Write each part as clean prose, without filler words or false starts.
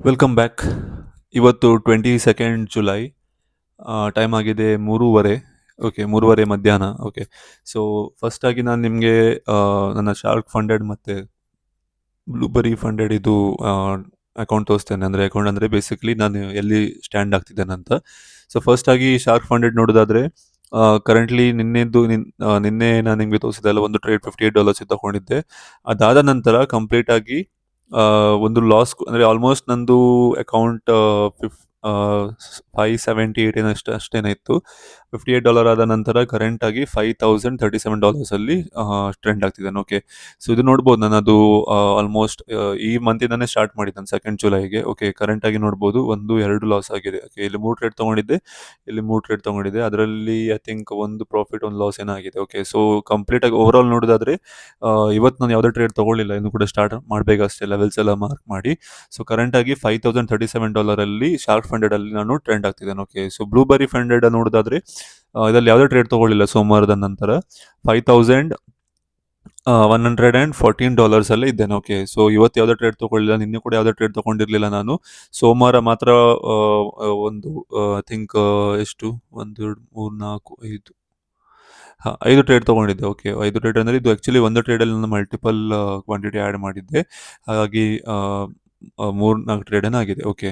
Welcome back. ಇವತ್ತು 22 July. Time ಆಗಿದೆ 3:30. Okay, 3:30 ಮಧ್ಯಾಹ್ನ. ಓಕೆ, ಸೊ ಫಸ್ಟಾಗಿ ನಾನು ನಿಮಗೆ ನನ್ನ ಶಾರ್ಕ್ ಫಂಡೆಡ್ ಮತ್ತು ಬ್ಲೂಬೆರಿ ಫಂಡೆಡ್ ಇದು ಅಕೌಂಟ್ ತೋರಿಸ್ತೇನೆ. ಅಂದರೆ ಅಕೌಂಟ್ ಅಂದರೆ ಬೇಸಿಕಲಿ ನಾನು ಎಲ್ಲಿ ಸ್ಟ್ಯಾಂಡ್ ಆಗ್ತಿದ್ದೇನೆ ಅಂತ. ಸೊ ಫಸ್ಟಾಗಿ ಶಾರ್ಕ್ ಫಂಡೆಡ್ ನೋಡೋದಾದರೆ ಕರೆಂಟ್ಲಿ ನಿನ್ನೆ ನಾನು ನಿಮಗೆ ತೋರಿಸಿದೆಲ್ಲ ಒಂದು ಟ್ರೇಡ್ $58 ತಗೊಂಡಿದ್ದೆ. ಅದಾದ ನಂತರ ಕಂಪ್ಲೀಟಾಗಿ ಒಂದು ಲಾಸ್, ಅಂದರೆ ಆಲ್ಮೋಸ್ಟ್ ನಂದು ಅಕೌಂಟ್ $578 ಅಷ್ಟೇನೇ ಇತ್ತು. $58 ಆದ ನಂತರ ಕರೆಂಟಾಗಿ $5,037 ಟ್ರೆಂಡ್ ಆಗ್ತಿದ್ದಾನೆ. ಓಕೆ, ಸೊ ಇದು ನೋಡ್ಬೋದು, ನಾನು ಅದು ಆಲ್ಮೋಸ್ಟ್ ಈ ಮಂತಿಂದಾನೇ ಸ್ಟಾರ್ಟ್ ಮಾಡಿದ್ದಾನೆ 2 ಜುಲೈಗೆ. ಓಕೆ, ಕರೆಂಟಾಗಿ ನೋಡ್ಬೋದು 1-2 ಲಾಸ್ ಆಗಿದೆ. ಓಕೆ, ಇಲ್ಲಿ 3 ಟ್ರೇಡ್ ತೊಗೊಂಡಿದ್ದೆ, ಇಲ್ಲಿ 3 ಟ್ರೇಡ್ ತೊಗೊಂಡಿದ್ದೆ. ಅದರಲ್ಲಿ ಐ ಥಿಂಕ್ ಒಂದು ಪ್ರಾಫಿಟ್, ಒಂದು ಲಾಸ್ ಏನಾಗಿದೆ. ಓಕೆ, ಸೊ ಕಂಪ್ಲೀಟಾಗಿ ಓವರಾಲ್ ನೋಡೋದಾದರೆ ಇವತ್ತು ನಾನು ಯಾವುದೇ ಟ್ರೇಡ್ ತೊಗೊಳ್ಳಿಲ್ಲ, ಇನ್ನು ಕೂಡ ಸ್ಟಾರ್ಟ್ ಮಾಡಬೇಕಷ್ಟೇ, ಲೆವೆಲ್ಸ್ ಎಲ್ಲ ಮಾರ್ಕ್ ಮಾಡಿ. ಸೊ ಕರೆಂಟಾಗಿ $5,037 ಶಾರ್ಕ್ ಫಂಡೆಡಲ್ಲಿ ನಾನು ಟ್ರೆಂಡ್ ಆಗ್ತಿದ್ದೇನೆ. ಓಕೆ, ಸೊ ಬ್ಲೂಬೆರಿ ಫಂಡೆಡ್ ನೋಡೋದಾದರೆ ಇದರಲ್ಲಿ ಯಾವುದೇ ಟ್ರೇಡ್ ತೊಗೊಳ್ಳಿಲ್ಲ ಸೋಮವಾರದ ನಂತರ. $5,114 ಅಲ್ಲೇ ಇದ್ದೇನೆ. ಓಕೆ, ಸೊ ಇವತ್ತು ಯಾವುದೇ ಟ್ರೇಡ್ ತೊಗೊಳ್ಳಿಲ್ಲ, ನಿನ್ನೆ ಕೂಡ ಯಾವುದೇ ಟ್ರೇಡ್ ತೊಗೊಂಡಿರಲಿಲ್ಲ ನಾನು. ಸೋಮವಾರ ಮಾತ್ರ ಒಂದು ಥಿಂಕ್ ಎಷ್ಟು 1 2 3 4 5 5 ಟ್ರೇಡ್ ತೊಗೊಂಡಿದ್ದೆ. ಓಕೆ, 5 ಟ್ರೇಡ್ ಅಂದರೆ ಇದು ಆ್ಯಕ್ಚುಲಿ ಒಂದು ಟ್ರೇಡಲ್ಲಿ ನಾನು ಮಲ್ಟಿಪಲ್ ಕ್ವಾಂಟಿಟಿ ಆ್ಯಡ್ ಮಾಡಿದ್ದೆ, ಹಾಗಾಗಿ 3-4 ಟ್ರೇಡೇನೇ ಆಗಿದೆ. ಓಕೆ,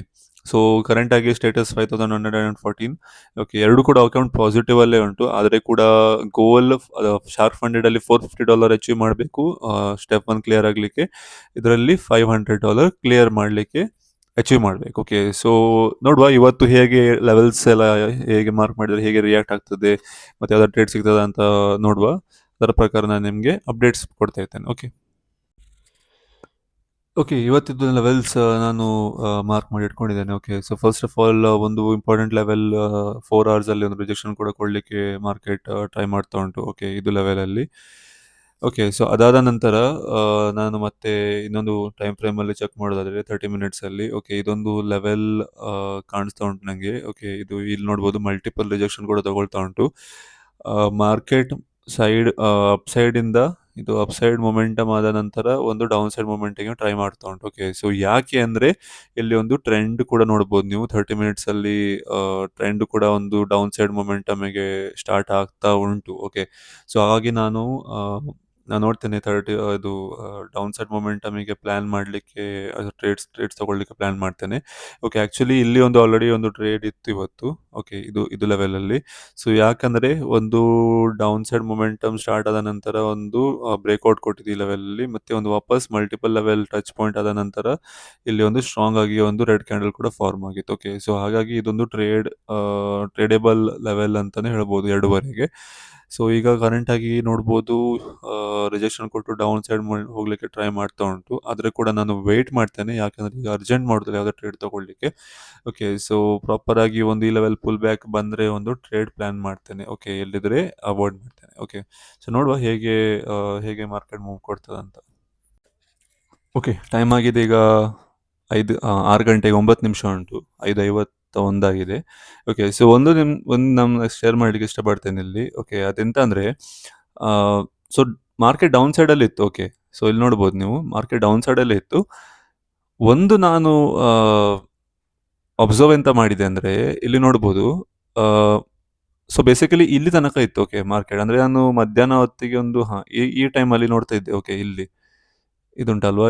ಸೊ ಕರೆಂಟಾಗಿ ಸ್ಟೇಟಸ್ 5,114. ಓಕೆ, ಎರಡು ಕೂಡ ಅಕೌಂಟ್ ಪಾಸಿಟಿವ್ ಅಲ್ಲೇ ಉಂಟು, ಆದರೆ ಕೂಡ ಗೋಲ್ ಶಾರ್ಕ್ ಫಂಡೆಡಲ್ಲಿ $450 ಅಚೀವ್ ಮಾಡಬೇಕು ಸ್ಟೆಪ್ 1 ಕ್ಲಿಯರ್ ಆಗಲಿಕ್ಕೆ. ಇದರಲ್ಲಿ $500 ಕ್ಲಿಯರ್ ಮಾಡಲಿಕ್ಕೆ ಅಚೀವ್ ಮಾಡಬೇಕು. ಓಕೆ, ಸೊ ನೋಡುವ ಇವತ್ತು ಹೇಗೆ ಲೆವೆಲ್ಸ್ ಎಲ್ಲ ಹೇಗೆ ಮಾರ್ಕ್ ಮಾಡಿದರೆ ಹೇಗೆ ರಿಯಾಕ್ಟ್ ಆಗ್ತದೆ ಮತ್ತು ಯಾವ್ದಾದ್ರು ಟ್ರೇಡ್ ಸಿಗ್ತದೆ ಅಂತ ನೋಡುವ. ಅದರ ಪ್ರಕಾರ ನಾನು ನಿಮಗೆ ಅಪ್ಡೇಟ್ಸ್ ಕೊಡ್ತಾ ಇರ್ತೇನೆ. ಓಕೆ ಓಕೆ, ಇವತ್ತಿದ್ದು ಲೆವೆಲ್ಸ್ ನಾನು ಮಾರ್ಕ್ ಮಾಡಿ ಇಟ್ಕೊಂಡಿದ್ದೇನೆ. Okay, so first of all ಒಂದು ಇಂಪಾರ್ಟೆಂಟ್ ಲೆವೆಲ್ 4 ಅವರ್ಸಲ್ಲಿ ಒಂದು ರಿಜೆಕ್ಷನ್ ಕೂಡ ಕೊಡಲಿಕ್ಕೆ ಮಾರ್ಕೆಟ್ ಟ್ರೈ ಮಾಡ್ತಾ ಉಂಟು. ಓಕೆ, ಇದು ಲೆವೆಲಲ್ಲಿ. ಓಕೆ, ಸೊ ಅದಾದ ನಂತರ ನಾನು ಮತ್ತೆ ಇನ್ನೊಂದು ಟೈಮ್ ಫ್ರೇಮಲ್ಲಿ ಚೆಕ್ ಮಾಡೋದಾದರೆ 30 ಮಿನಿಟ್ಸಲ್ಲಿ. ಓಕೆ, ಇದೊಂದು ಲೆವೆಲ್ ಕಾಣಿಸ್ತಾ ಉಂಟು ನನಗೆ. ಓಕೆ, ಇದು ಇಲ್ಲಿ ನೋಡ್ಬೋದು ಮಲ್ಟಿಪಲ್ ರಿಜೆಕ್ಷನ್ ಕೂಡ ತಗೊಳ್ತಾ ಉಂಟು. ಮಾರ್ಕೆಟ್ ಅಪ್ಸೈಡಿಂದ ಇದು ಅಪ್ಸೈಡ್ ಮೊಮೆಂಟಮ್ ಆದ ನಂತರ ಒಂದು ಡೌನ್ ಸೈಡ್ ಮೊಮೆಂಟಿಗೆ ಟ್ರೈ ಮಾಡ್ತಾ ಉಂಟು. ಓಕೆ, ಸೊ ಯಾಕೆ ಅಂದರೆ ಇಲ್ಲಿ ಒಂದು ಟ್ರೆಂಡ್ ಕೂಡ ನೋಡ್ಬೋದು ನೀವು 30 ಮಿನಿಟ್ಸಲ್ಲಿ. ಟ್ರೆಂಡ್ ಕೂಡ ಒಂದು ಡೌನ್ ಸೈಡ್ ಮೊಮೆಂಟಮಿಗೆ ಸ್ಟಾರ್ಟ್ ಆಗ್ತಾ ಉಂಟು. ಓಕೆ, ಸೊ ಹಾಗಾಗಿ ನಾನು ನೋಡ್ತೇನೆ ಇದು ಡೌನ್ ಸೈಡ್ ಮೊಮೆಂಟಮಿಗೆ ಪ್ಲ್ಯಾನ್ ಮಾಡಲಿಕ್ಕೆ, ಟ್ರೇಡ್ಸ್ ತೊಗೊಳ್ಳಿಕ್ಕೆ ಪ್ಲ್ಯಾನ್ ಮಾಡ್ತೇನೆ. ಓಕೆ, ಆ್ಯಕ್ಚುಲಿ ಇಲ್ಲಿ ಒಂದು ಆಲ್ರೆಡಿ ಒಂದು ಟ್ರೇಡ್ ಇತ್ತು ಇವತ್ತು. ಓಕೆ, ಇದು ಲೆವೆಲಲ್ಲಿ. ಸೊ ಯಾಕಂದರೆ ಒಂದು ಡೌನ್ ಸೈಡ್ ಮೊಮೆಂಟಮ್ ಸ್ಟಾರ್ಟ್ ಆದ ನಂತರ ಒಂದು ಬ್ರೇಕ್ಔಟ್ ಕೊಟ್ಟಿದ್ದು ಈ ಲೆವೆಲಲ್ಲಿ, ಮತ್ತು ಒಂದು ವಾಪಸ್ ಮಲ್ಟಿಪಲ್ ಲೆವೆಲ್ ಟಚ್ ಪಾಯಿಂಟ್ ಆದ ನಂತರ ಇಲ್ಲಿ ಒಂದು ಸ್ಟ್ರಾಂಗ್ ಆಗಿ ಒಂದು ರೆಡ್ ಕ್ಯಾಂಡಲ್ ಕೂಡ ಫಾರ್ಮ್ ಆಗಿತ್ತು. ಓಕೆ, ಸೊ ಹಾಗಾಗಿ ಇದೊಂದು ಟ್ರೇಡೇಬಲ್ ಲೆವೆಲ್ ಅಂತಲೇ ಹೇಳ್ಬೋದು 2ವರೆಗೆ. ಸೊ ಈಗ ಕರೆಂಟಾಗಿ ನೋಡ್ಬೋದು ರಿಜೆಕ್ಷನ್ ಕೊಟ್ಟು ಡೌನ್ ಸೈಡ್ ಹೋಗಲಿಕ್ಕೆ ಟ್ರೈ ಮಾಡ್ತಾ ಉಂಟು, ಆದರೆ ಕೂಡ ನಾನು ವೆಯ್ಟ್ ಮಾಡ್ತೇನೆ, ಯಾಕಂದರೆ ಈಗ ಅರ್ಜೆಂಟ್ ಮಾಡೋದಿಲ್ಲ ಯಾವುದೇ ಟ್ರೇಡ್ ತೊಗೊಳ್ಳಿಕ್ಕೆ. ಓಕೆ, ಸೊ ಪ್ರಾಪರಾಗಿ ಒಂದು ಈ ಲೆವೆಲ್ ಪುಲ್ ಬ್ಯಾಕ್ ಬಂದರೆ ಒಂದು ಟ್ರೇಡ್ ಪ್ಲ್ಯಾನ್ ಮಾಡ್ತೇನೆ. ಓಕೆ, ಎಲ್ಲಿದ್ರೆ ಅವಾಯ್ಡ್ ಮಾಡ್ತೇನೆ. ಓಕೆ, ಸೊ ನೋಡುವ ಹೇಗೆ ಮಾರ್ಕೆಟ್ ಮೂವ್ ಕೊಡ್ತದಂತ. ಓಕೆ, ಟೈಮ್ ಆಗಿದೆ ಈಗ 6 ಗಂಟೆಗೆ 9 ನಿಮಿಷ ಉಂಟು, 5:51 ಆಗಿದೆ. ಓಕೆ, ಸೊ ಒಂದು ನಮ್ಮ ಶೇರ್ ಮಾಡಲಿಕ್ಕೆ ಇಷ್ಟಪಡ್ತೇನೆ ಇಲ್ಲಿ. ಓಕೆ, ಅದೆಂತ ಅಂದರೆ ಸೊ ಮಾರ್ಕೆಟ್ ಡೌನ್ ಸೈಡಲ್ಲಿ ಇತ್ತು. ಓಕೆ, ಸೊ ಇಲ್ಲಿ ನೋಡ್ಬೋದು ನೀವು ಮಾರ್ಕೆಟ್ ಡೌನ್ ಸೈಡಲ್ಲೇ ಇತ್ತು. ಒಂದು ನಾನು ಅಬ್ಸರ್ವ್ ಎಂತ ಮಾಡಿದೆ ಅಂದರೆ ಇಲ್ಲಿ ನೋಡ್ಬೋದು, ಸೊ ಬೇಸಿಕಲಿ ಇಲ್ಲಿ ತನಕ ಇತ್ತು. ಓಕೆ, ಮಾರ್ಕೆಟ್ ಅಂದರೆ ನಾನು ಮಧ್ಯಾಹ್ನ ಹೊತ್ತಿಗೆ ಒಂದು ಈ ಟೈಮಲ್ಲಿ ನೋಡ್ತಾ ಇದ್ದೆ. ಓಕೆ, ಇಲ್ಲಿ ಇದುಂಟಲ್ವಾ,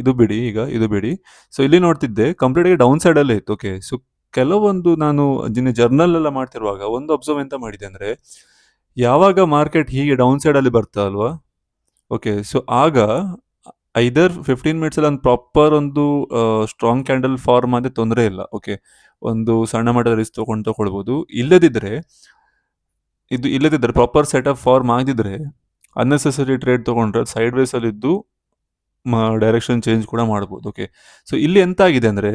ಇದು ಬಿಡಿ, ಈಗ ಇದು ಬಿಡಿ. ಸೊ ಇಲ್ಲಿ ನೋಡ್ತಿದ್ದೆ ಕಂಪ್ಲೀಟಾಗಿ ಡೌನ್ ಸೈಡಲ್ಲೇ ಇತ್ತು. ಓಕೆ, ಸೊ ಕೆಲವೊಂದು ನಾನು ಜರ್ನಲ್ ಎಲ್ಲ ಮಾಡ್ತಿರುವಾಗ ಒಂದು ಅಬ್ಸರ್ವ್ ಎಂತ ಮಾಡಿದೆ ಅಂದರೆ, ಯಾವಾಗ ಮಾರ್ಕೆಟ್ ಹೀಗೆ ಡೌನ್ ಸೈಡಲ್ಲಿ ಬರ್ತಾ ಅಲ್ವಾ. ಓಕೆ, ಸೊ ಆಗ ಐದರ್ 15 ಮಿನಿಟ್ಸಲ್ಲಿ ಒಂದು ಪ್ರಾಪರ್ ಒಂದು ಸ್ಟ್ರಾಂಗ್ ಕ್ಯಾಂಡಲ್ ಫಾರ್ಮ್ ಆದರೆ ತೊಂದರೆ ಇಲ್ಲ. ಓಕೆ, ಒಂದು ಸಣ್ಣ ಮಟ್ಟದ ರಿಸ್ಕ್ ತಗೊಳ್ಬೋದು. ಇಲ್ಲದಿದ್ದರೆ ಪ್ರಾಪರ್ ಸೆಟಪ್ ಫಾರ್ಮ್ ಆಗಿದ್ರೆ ಅನ್ನೆಸೆಸರಿ ಟ್ರೇಡ್ ತೊಗೊಂಡ್ರೆ ಸೈಡ್ ವೇಸಲ್ಲಿದ್ದು ಡೈರೆಕ್ಷನ್ ಚೇಂಜ್ ಕೂಡ ಮಾಡ್ಬೋದು. ಓಕೆ, ಸೊ ಇಲ್ಲಿ ಎಂತ ಆಗಿದೆ ಅಂದರೆ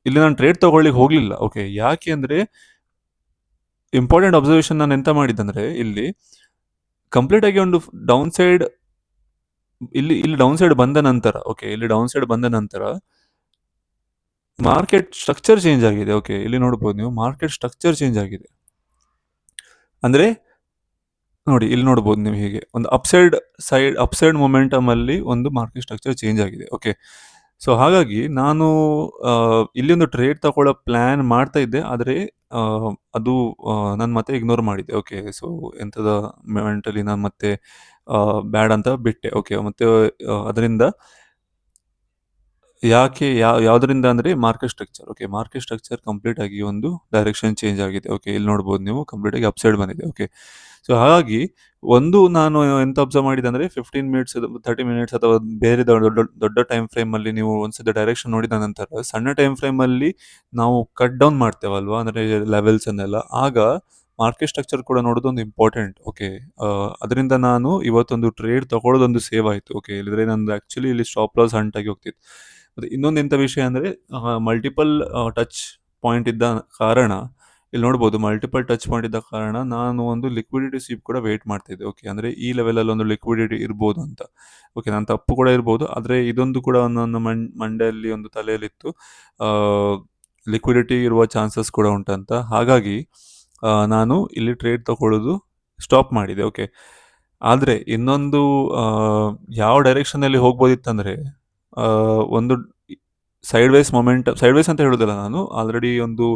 ಇಲ್ಲಿ ನಾನು ಟ್ರೇಡ್ ತೊಗೊಳ್ಳಿಕ್ಕೆ ಹೋಗಲಿಲ್ಲ. ಓಕೆ, ಯಾಕೆ ಅಂದರೆ ಇಂಪಾರ್ಟೆಂಟ್ ಅಬ್ಸರ್ವೇಷನ್ ನಾನು ಎಂತ ಮಾಡಿದ್ದಂದರೆ, ಇಲ್ಲಿ ಕಂಪ್ಲೀಟಾಗಿ ಒಂದು ಡೌನ್ ಸೈಡ್ ಇಲ್ಲಿ ಡೌನ್ ಸೈಡ್ ಬಂದ ನಂತರ, ಓಕೆ, ಇಲ್ಲಿ ಡೌನ್ ಸೈಡ್ ಬಂದ ನಂತರ ಮಾರ್ಕೆಟ್ ಸ್ಟ್ರಕ್ಚರ್ ಚೇಂಜ್ ಆಗಿದೆ. ಓಕೆ, ಇಲ್ಲಿ ನೋಡ್ಬೋದು ನೀವು ಮಾರ್ಕೆಟ್ ಸ್ಟ್ರಕ್ಚರ್ ಚೇಂಜ್ ಆಗಿದೆ. ಅಂದರೆ ನೋಡಿ, ಇಲ್ಲಿ ನೋಡ್ಬೋದು ನೀವು ಹೀಗೆ ಒಂದು ಅಪ್ಸೈಡ್ ಮೊಮೆಂಟಮ್ ಅಲ್ಲಿ ಒಂದು ಮಾರ್ಕೆಟ್ ಸ್ಟ್ರಕ್ಚರ್ ಚೇಂಜ್ ಆಗಿದೆ. ಓಕೆ, ಸೊ ಹಾಗಾಗಿ ನಾನು ಇಲ್ಲಿ ಒಂದು ಟ್ರೇಡ್ ತಗೊಳ್ಳೋ ಪ್ಲಾನ್ ಮಾಡ್ತಾ ಇದ್ದೆ. ಆದರೆ ಅದು ನಾನು ಮತ್ತೆ ಇಗ್ನೋರ್ ಮಾಡಿದ್ದೆ. ಓಕೆ. ಸೊ ಎಂಥದ ಮೆಂಟಲಿ ನಾನು ಮತ್ತೆ ಬ್ಯಾಡ್ ಅಂತ ಬಿಟ್ಟೆ. ಓಕೆ. ಮತ್ತೆ ಅದರಿಂದ ಯಾಕೆ ಯಾವ್ದರಿಂದ ಅಂದ್ರೆ market structure. Okay. Market structure complete ಆಗಿ ಒಂದು ಡೈರೆಕ್ಷನ್ ಚೇಂಜ್ ಆಗಿದೆ. ಓಕೆ. ಇಲ್ಲಿ ನೋಡ್ಬೋದು ನೀವು ಕಂಪ್ಲೀಟ್ ಆಗಿ ಅಪ್‌ಸೈಡ್ ಬಂದಿದೆ. ಓಕೆ. ಸೊ ಹಾಗಾಗಿ ಒಂದು ನಾನು ಎಂತ ಅಬ್ಸರ್ವ್ ಮಾಡಿದೆ ಅಂದ್ರೆ 15 ಮಿನಿಟ್ಸ್ 30 ಮಿನಿಟ್ಸ್ ಅಥವಾ ಬೇರೆ ದೊಡ್ಡ ಟೈಮ್ ಫ್ರೇಮ್ ಅಲ್ಲಿ ನೀವು ಒಂದ್ಸತಿ ಡೈರೆಕ್ಷನ್ ನೋಡಿದ ನಂತರ ಸಣ್ಣ ಟೈಮ್ ಫ್ರೇಮ್ ಅಲ್ಲಿ ನಾವು ಕಟ್ ಡೌನ್ ಮಾಡ್ತೇವಲ್ವಾ, ಅಂದ್ರೆ ಲೆವೆಲ್ಸ್ ಅನ್ನೆಲ್ಲ, ಆಗ ಮಾರ್ಕೆಟ್ ಸ್ಟ್ರಕ್ಚರ್ ಕೂಡ ನೋಡೋದು ಒಂದು ಇಂಪಾರ್ಟೆಂಟ್. ಓಕೆ. ಅದರಿಂದ ನಾನು ಇವತ್ತೊಂದು ಟ್ರೇಡ್ ತಗೊಳ್ಳೋದೊಂದು ಸೇವ್ ಆಯ್ತು. ಓಕೆ. ಇಲ್ಲದ್ರೆ ನಂದು ಆಕ್ಚುಲಿ ಇಲ್ಲಿ ಸ್ಟಾಪ್ ಲಾಸ್ ಹಂಟ್ ಆಗಿ ಹೋಗ್ತಿತ್ತು. ಮತ್ತೆ ಇನ್ನೊಂದು ಎಂತ ವಿಷಯ ಅಂದ್ರೆ ಮಲ್ಟಿಪಲ್ ಟಚ್ ಪಾಯಿಂಟ್ ಇದ್ದ ಕಾರಣ, ಇಲ್ಲಿ ನೋಡ್ಬೋದು ಮಲ್ಟಿಪಲ್ ಟಚ್ ಪಾಯಿಂಟ್ ಇದ್ದ ಕಾರಣ ನಾನು ಒಂದು ಲಿಕ್ವಿಡಿಟಿ ಸ್ವೀಪ್ ಕೂಡ ವೇಟ್ ಮಾಡ್ತಿದ್ದೆ. ಓಕೆ. ಅಂದ್ರೆ ಈ ಲೆವೆಲ್ ಅಲ್ಲಿ ಒಂದು ಲಿಕ್ವಿಡಿಟಿ ಇರ್ಬೋದು ಅಂತ. ಓಕೆ. ನಾನು ತಪ್ಪು ಕೂಡ ಇರ್ಬೋದು, ಆದ್ರೆ ಇದೊಂದು ಕೂಡ ನನ್ನ ಮಂಡೆಯಲ್ಲಿ ಒಂದು ತಲೆಯಲ್ಲಿತ್ತು, ಲಿಕ್ವಿಡಿಟಿ ಇರುವ ಚಾನ್ಸಸ್ ಕೂಡ ಉಂಟಂತ. ಹಾಗಾಗಿ ನಾನು ಇಲ್ಲಿ ಟ್ರೇಡ್ ತಗೊಳ್ಳೋದು ಸ್ಟಾಪ್ ಮಾಡಿದೆ. ಓಕೆ. ಆದ್ರೆ ಇನ್ನೊಂದು ಯಾವ ಡೈರೆಕ್ಷನ್ ಅಲ್ಲಿ ಹೋಗ್ಬೋದಿತ್ತಂದ್ರೆ, ಒಂದು ಸೈಡ್ ವೇಸ್ ಅಂತ ಹೇಳುದಿಲ್ಲ, ನಾನು ಆಲ್ರೆಡಿ ಒಂದು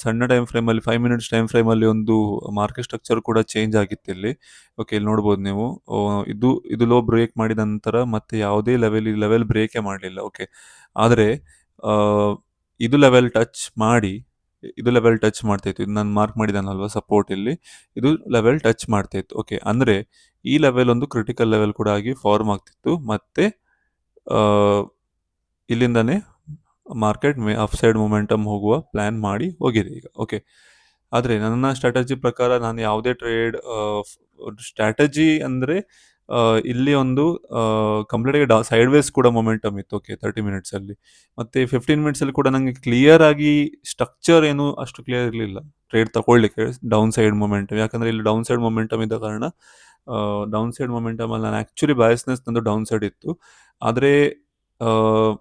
ಸಣ್ಣ ಟೈಮ್ ಫ್ರೇಮ್ ಅಲ್ಲಿ 5 ಮಿನಿಟ್ಸ್ ಟೈಮ್ ಫ್ರೇಮ್ ಅಲ್ಲಿ ಒಂದು ಮಾರ್ಕೆಟ್ ಸ್ಟ್ರಕ್ಚರ್ ಕೂಡ ಚೇಂಜ್ ಆಗಿತ್ತು ಇಲ್ಲಿ. ಓಕೆ. ಇಲ್ಲಿ ನೋಡ್ಬೋದು ನೀವು, ಇದು ಲೋ ಬ್ರೇಕ್ ಮಾಡಿದ ನಂತರ ಮತ್ತೆ ಯಾವುದೇ ಲೆವೆಲ್ ಬ್ರೇಕೇ ಮಾಡಲಿಲ್ಲ. ಓಕೆ. ಆದರೆ ಆ, ಇದು ಲೆವೆಲ್ ಟಚ್ ಮಾಡಿ ಇದು ಲೆವೆಲ್ ಟಚ್ ಮಾಡ್ತಾ ಇತ್ತು. ಇದು ನಾನು ಮಾರ್ಕ್ ಮಾಡಿದಾನಲ್ವಾ ಸಪೋರ್ಟ್, ಇಲ್ಲಿ ಇದು ಲೆವೆಲ್ ಟಚ್ ಮಾಡ್ತಾ ಇತ್ತು. ಓಕೆ. ಅಂದ್ರೆ ಈ ಲೆವೆಲ್ ಒಂದು ಕ್ರಿಟಿಕಲ್ ಲೆವೆಲ್ ಕೂಡ ಆಗಿ ಫಾರ್ಮ್ ಆಗ್ತಿತ್ತು. ಮತ್ತೆ ಆ, ಇಲ್ಲಿಂದಾನೇ ಮಾರ್ಕೆಟ್ ಅಪ್ ಸೈಡ್ ಮೊಮೆಂಟಮ್ ಹೋಗುವ ಪ್ಲಾನ್ ಮಾಡಿ ಹೋಗಿದೆ ಈಗ. ಓಕೆ. ಆದರೆ ನನ್ನ ಸ್ಟ್ರಾಟಜಿ ಪ್ರಕಾರ ನಾನು ಯಾವುದೇ ಟ್ರೇಡ್ ಸ್ಟ್ರಾಟಜಿ ಅಂದರೆ ಇಲ್ಲಿ ಒಂದು ಕಂಪ್ಲೀಟಾಗಿ ಸೈಡ್ ವೇಸ್ ಕೂಡ ಮೊಮೆಂಟಮ್ ಇತ್ತು. ಓಕೆ. 30 ಮಿನಿಟ್ಸಲ್ಲಿ ಮತ್ತು 15 ಮಿನಿಟ್ಸಲ್ಲಿ ಕೂಡ ನನಗೆ ಕ್ಲಿಯರ್ ಆಗಿ ಸ್ಟ್ರಕ್ಚರ್ ಏನು ಅಷ್ಟು ಕ್ಲಿಯರ್ ಇರಲಿಲ್ಲ ಟ್ರೇಡ್ ತಗೊಳ್ಳಿಕ್ಕೆ. ಡೌನ್ ಸೈಡ್ ಮೊಮೆಂಟಮ್, ಯಾಕಂದರೆ ಇಲ್ಲಿ ಡೌನ್ ಸೈಡ್ ಮೊಮೆಂಟಮ್ ಇದ್ದ ಕಾರಣ ಡೌನ್ ಸೈಡ್ ಮೊಮೆಂಟಮಲ್ಲಿ ನಾನು ಆ್ಯಕ್ಚುಲಿ ಬಯಸ್ನೆಸ್ ನಂದು ಡೌನ್ ಸೈಡ್ ಇತ್ತು. ಆದರೆ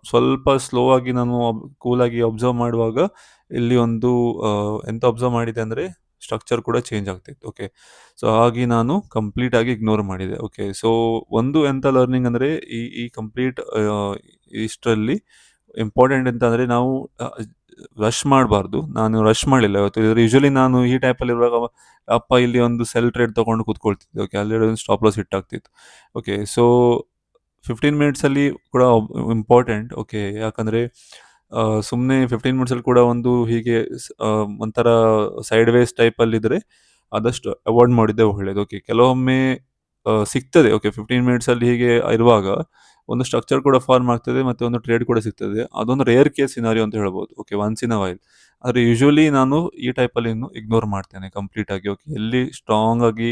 ಸ್ವಲ್ಪ ಸ್ಲೋ ಆಗಿ ನಾನು ಕೂಲಾಗಿ ಅಬ್ಸರ್ವ್ ಮಾಡುವಾಗ ಇಲ್ಲಿ ಒಂದು ಎಂತ ಅಬ್ಸರ್ವ್ ಮಾಡಿದೆ ಅಂದರೆ ಸ್ಟ್ರಕ್ಚರ್ ಕೂಡ ಚೇಂಜ್ ಆಗ್ತಿತ್ತು. ಓಕೆ. ಸೊ ಹಾಗೆ ನಾನು ಕಂಪ್ಲೀಟ್ ಆಗಿ ಇಗ್ನೋರ್ ಮಾಡಿದೆ. ಓಕೆ. ಸೊ ಒಂದು ಎಂತ ಲರ್ನಿಂಗ್ ಅಂದರೆ ಈ ಕಂಪ್ಲೀಟ್ ಇಷ್ಟರಲ್ಲಿ ಇಂಪಾರ್ಟೆಂಟ್ ಎಂತ ಅಂದರೆ ನಾವು ರಶ್ ಮಾಡಬಾರ್ದು. ನಾನು ರಶ್ ಮಾಡಲಿಲ್ಲ ಇವತ್ತು. ಯೂಶಲಿ ನಾನು ಈ ಟೈಪಲ್ಲಿ ಇರುವಾಗ ಅಪ್ಪ ಇಲ್ಲಿ ಒಂದು ಸೆಲ್ ಟ್ರೇಡ್ ತೊಗೊಂಡು ಕೂತ್ಕೊಳ್ತಿದ್ದೆ. ಓಕೆ. ಅಲ್ಲಿ ಒಂದು ಸ್ಟಾಪ್ ಲಾಸ್ ಹಿಟ್ ಆಗ್ತಿತ್ತು. ಓಕೆ. ಸೊ 15 ಮಿನಿಟ್ಸಲ್ಲಿ ಕೂಡ ಇಂಪಾರ್ಟೆಂಟ್. ಓಕೆ. ಯಾಕಂದರೆ ಸುಮ್ಮನೆ 15 ಮಿನಿಟ್ಸಲ್ಲಿ ಕೂಡ ಒಂದು ಹೀಗೆ ಒಂಥರ ಸೈಡ್ ವೇಸ್ ಟೈಪಲ್ಲಿದ್ದರೆ ಆದಷ್ಟು ಅವಾಯ್ಡ್ ಮಾಡಿದ್ದೇ ಒಳ್ಳೆಯದು. ಓಕೆ. ಕೆಲವೊಮ್ಮೆ ಸಿಗ್ತದೆ. ಓಕೆ. 15 ಮಿನಿಟ್ಸಲ್ಲಿ ಹೀಗೆ ಇರುವಾಗ ಒಂದು ಸ್ಟ್ರಕ್ಚರ್ ಕೂಡ ಫಾರ್ಮ್ ಆಗ್ತದೆ ಮತ್ತು ಒಂದು ಟ್ರೇಡ್ ಕೂಡ ಸಿಗ್ತದೆ. ಅದೊಂದು ರೇರ್ ಕೇಸ್ ಸಿನಾರಿಯೋ ಅಂತ ಹೇಳ್ಬೋದು. Okay. Once in a while. ಆದರೆ ಯೂಶುವಲಿ ನಾನು ಈ ಟೈಪಲ್ಲಿ ಇಗ್ನೋರ್ ಮಾಡ್ತೇನೆ ಕಂಪ್ಲೀಟಾಗಿ. ಓಕೆ. ಎಲ್ಲಿ ಸ್ಟ್ರಾಂಗ್ ಆಗಿ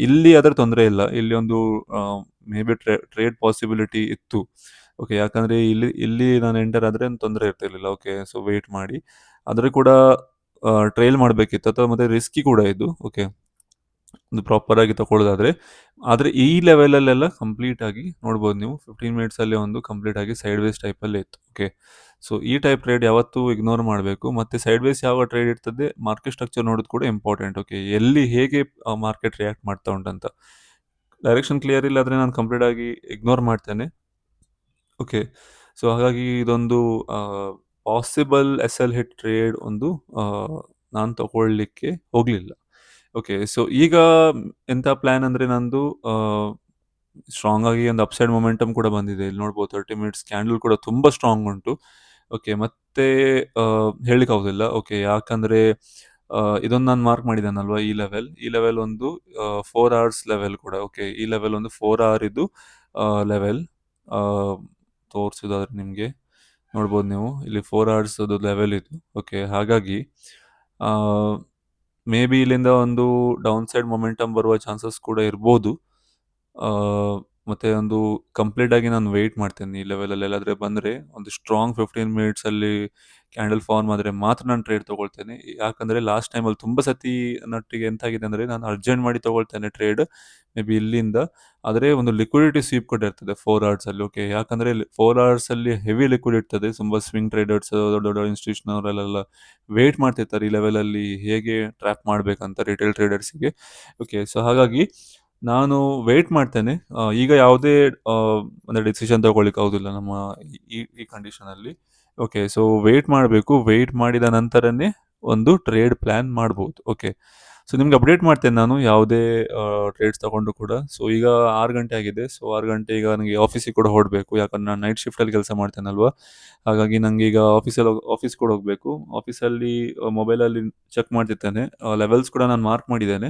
ಇಲ್ಲಿ ಆದರೆ ತೊಂದರೆ ಇಲ್ಲ. ಇಲ್ಲಿ ಒಂದು ಮೇ ಬಿ ಟ್ರೇಡ್ ಪಾಸಿಬಿಲಿಟಿ ಇತ್ತು. ಓಕೆ. ಯಾಕಂದರೆ ಇಲ್ಲಿ ನಾನು ಎಂಟರ್ ಆದರೆ ತೊಂದರೆ ಇರ್ತಿರ್ಲಿಲ್ಲ. ಓಕೆ. ಸೊ ವೇಟ್ ಮಾಡಿ ಆದರೆ ಕೂಡ ಟ್ರೈಲ್ ಮಾಡಬೇಕಿತ್ತು, ಅಥವಾ ಮತ್ತು ರಿಸ್ಕಿ ಕೂಡ ಇದು. ಓಕೆ. ಒಂದು ಪ್ರಾಪರಾಗಿ ತಗೊಳ್ಳೋದಾದರೆ. ಆದರೆ ಈ ಲೆವೆಲಲ್ಲೆಲ್ಲ ಕಂಪ್ಲೀಟಾಗಿ ನೋಡ್ಬೋದು ನೀವು 15 ಮಿನಿಟ್ಸಲ್ಲಿ ಒಂದು ಕಂಪ್ಲೀಟಾಗಿ ಸೈಡ್ ವೇಸ್ ಟೈಪಲ್ಲೇ ಇತ್ತು. ಓಕೆ. ಸೊ ಈ ಟೈಪ್ ಟ್ರೇಡ್ ಯಾವತ್ತೂ ಇಗ್ನೋರ್ ಮಾಡಬೇಕು. ಮತ್ತು ಸೈಡ್ ವೇಸ್ ಯಾವ ಟ್ರೇಡ್ ಇರ್ತದೆ, ಮಾರ್ಕೆಟ್ ಸ್ಟ್ರಕ್ಚರ್ ನೋಡೋದು ಕೂಡ ಇಂಪಾರ್ಟೆಂಟ್. ಓಕೆ. ಎಲ್ಲಿ ಹೇಗೆ ಮಾರ್ಕೆಟ್ ರಿಯಾಕ್ಟ್ ಮಾಡ್ತಾ ಉಂಟಂತ ಡೈರೆಕ್ಷನ್ ಕ್ಲಿಯರ್ ಇಲ್ಲ ಆದರೆ ನಾನು ಕಂಪ್ಲೀಟಾಗಿ ಇಗ್ನೋರ್ ಮಾಡ್ತೇನೆ. ಓಕೆ. ಸೊ ಹಾಗಾಗಿ ಇದೊಂದು ಪಾಸಿಬಲ್ ಎಲ್ ಹಿಟ್ ಟ್ರೇಡ್ ಒಂದು ನಾನು ತಗೊಳ್ಳಿಕ್ಕೆ ಹೋಗಲಿಲ್ಲ. ಓಕೆ. ಸೊ ಈಗ ಎಂಥ ಪ್ಲ್ಯಾನ್ ಅಂದರೆ ನಂದು ಸ್ಟ್ರಾಂಗ್ ಆಗಿ ಒಂದು ಅಪ್ಸೈಡ್ ಮೊಮೆಂಟಮ್ ಕೂಡ ಬಂದಿದೆ. ಇಲ್ಲಿ ನೋಡ್ಬೋದು 30 ಮಿನಿಟ್ಸ್ ಕ್ಯಾಂಡಲ್ ಕೂಡ ತುಂಬ ಸ್ಟ್ರಾಂಗ್ ಉಂಟು. ಓಕೆ. ಮತ್ತೆ ಹೇಳಲಿಕ್ಕಾಗೋದಿಲ್ಲ. ಓಕೆ. ಯಾಕಂದರೆ ಇದೊಂದು ನಾನು ಮಾರ್ಕ್ ಮಾಡಿದ್ದೇನಲ್ವಾ, ಈ ಲೆವೆಲ್ ಒಂದು 4 ಅವರ್ಸ್ ಲೆವೆಲ್ ಕೂಡ. ಓಕೆ. ಈ ಲೆವೆಲ್ ಒಂದು 4 ಅವರ್ ಇದು ಲೆವೆಲ್ ತೋರಿಸೋದಾದ್ರೆ ನಿಮಗೆ ನೋಡ್ಬೋದು ನೀವು ಇಲ್ಲಿ 4 ಅವರ್ಸ್ ಅದು ಲೆವೆಲ್ ಇದು. ಓಕೆ. ಹಾಗಾಗಿ ಮೇ ಬಿ ಇಲ್ಲಿಂದ ಒಂದು ಡೌನ್ ಸೈಡ್ ಮೊಮೆಂಟಮ್ ಬರುವ ಚಾನ್ಸಸ್ ಕೂಡ ಇರ್ಬೋದು. ಮತ್ತು ಒಂದು ಕಂಪ್ಲೀಟಾಗಿ ನಾನು ವೆಯ್ಟ್ ಮಾಡ್ತೇನೆ ಈ ಲೆವೆಲಲ್ಲಿ ಎಲ್ಲಾದರೆ ಬಂದರೆ. ಒಂದು ಸ್ಟ್ರಾಂಗ್ 15 ಮಿನಿಟ್ಸಲ್ಲಿ ಕ್ಯಾಂಡಲ್ ಫಾರ್ಮ್ ಆದರೆ ಮಾತ್ರ ನಾನು ಟ್ರೇಡ್ ತೊಗೊಳ್ತೇನೆ. ಯಾಕಂದರೆ ಲಾಸ್ಟ್ ಟೈಮಲ್ಲಿ ತುಂಬ ಸತಿ ನಟ್ಟಿಗೆ ಎಂತಾಗಿದೆ ಅಂದರೆ ನಾನು ಅರ್ಜೆಂಟ್ ಮಾಡಿ ತೊಗೊಳ್ತೇನೆ ಟ್ರೇಡ್ ಮೇ ಬಿ ಇಲ್ಲಿಂದ. ಆದರೆ ಒಂದು ಲಿಕ್ವಿಡಿಟಿ ಸ್ವೀಪ್ ಕೂಡ ಇರ್ತದೆ 4 ಅವರ್ಸಲ್ಲಿ. ಓಕೆ. ಯಾಕಂದರೆ 4 ಅವರ್ಸಲ್ಲಿ ಹೆವಿ ಲಿಕ್ವಿಡ್ ಇರ್ತದೆ. ತುಂಬ ಸ್ವಿಂಗ್ ಟ್ರೇಡರ್ಸ್, ದೊಡ್ಡ ದೊಡ್ಡ ಇನ್ಸ್ಟಿಟ್ಯೂಷನವರೆಲ್ಲ ವೇಟ್ ಮಾಡ್ತಿರ್ತಾರೆ ಈ ಲೆವೆಲಲ್ಲಿ ಹೇಗೆ ಟ್ರ್ಯಾಪ್ ಮಾಡಬೇಕಂತ ರಿಟೇಲ್ ಟ್ರೇಡರ್ಸಿಗೆ. ಓಕೆ. ಸೊ ಹಾಗಾಗಿ ನಾನು ವೇಟ್ ಮಾಡ್ತೇನೆ. ಈಗ ಯಾವುದೇ ಒಂದು ಡಿಸಿಷನ್ ತಗೊಳ್ಳಿಕ್ಕೆ ಆಗುದಿಲ್ಲ ನಮ್ಮ ಈ ಈ ಕಂಡೀಷನಲ್ಲಿ. ಓಕೆ. ಸೊ ವೇಟ್ ಮಾಡಬೇಕು. ವೇಟ್ ಮಾಡಿದ ನಂತರನೇ ಒಂದು ಟ್ರೇಡ್ ಪ್ಲಾನ್ ಮಾಡ್ಬೋದು. ಓಕೆ. ಸೊ ನಿಮ್ಗೆ ಅಪ್ಡೇಟ್ ಮಾಡ್ತೇನೆ ನಾನು ಯಾವುದೇ ಟ್ರೇಡ್ಸ್ ತಗೊಂಡು ಕೂಡ. ಸೊ ಈಗ 6 ಗಂಟೆ ಆಗಿದೆ. ಸೊ 6 ಗಂಟೆ ಈಗ ನನಗೆ ಆಫೀಸಿಗೆ ಕೂಡ ಹೊರಡಬೇಕು. ಯಾಕಂದ್ರೆ ನಾನು ನೈಟ್ ಶಿಫ್ಟಲ್ಲಿ ಕೆಲಸ ಮಾಡ್ತೇನಲ್ವಾ. ಹಾಗಾಗಿ ನಂಗೆ ಈಗ ಆಫೀಸ್ ಕೂಡ ಹೋಗಬೇಕು. ಆಫೀಸಲ್ಲಿ ಮೊಬೈಲಲ್ಲಿ ಚೆಕ್ ಮಾಡ್ತಿರ್ತೇನೆ. ಲೆವೆಲ್ಸ್ ಕೂಡ ನಾನು ಮಾರ್ಕ್ ಮಾಡಿದ್ದೇನೆ.